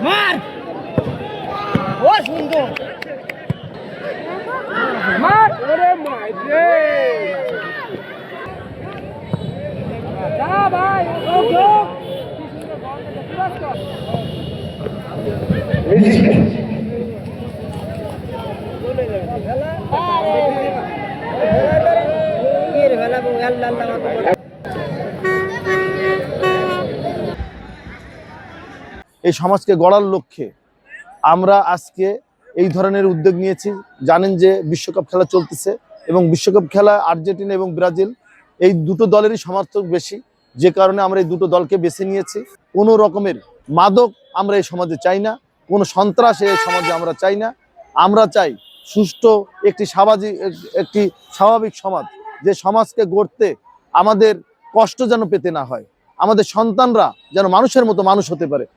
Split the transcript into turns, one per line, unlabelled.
মার ও সুন্দর মার ওরে মাইরে যা ভাই ওকে
এই সমাজকে গড়ার লক্ষ্যে আমরা আজকে এই ধরনের উদ্যোগ নিয়েছি। জানেন যে বিশ্বকাপ খেলা চলতেছে এবং বিশ্বকাপ খেলা আর্জেন্টিনা এবং ব্রাজিল এই দুটো দলেরই সমর্থক বেশি, যে কারণে আমরা এই দুটো দলকে বেছে নিয়েছি। কোনো রকমের মাদক আমরা এই সমাজে চাই না, কোনো সন্ত্রাস এই সমাজে আমরা চাই না। আমরা চাই সুষ্ঠু একটি স্বাভাবিক সমাজ, যে সমাজকে গড়তে আমাদের কষ্ট যেন পেতে না হয়, আমাদের সন্তানরা যেন মানুষের মতো মানুষ হতে পারে।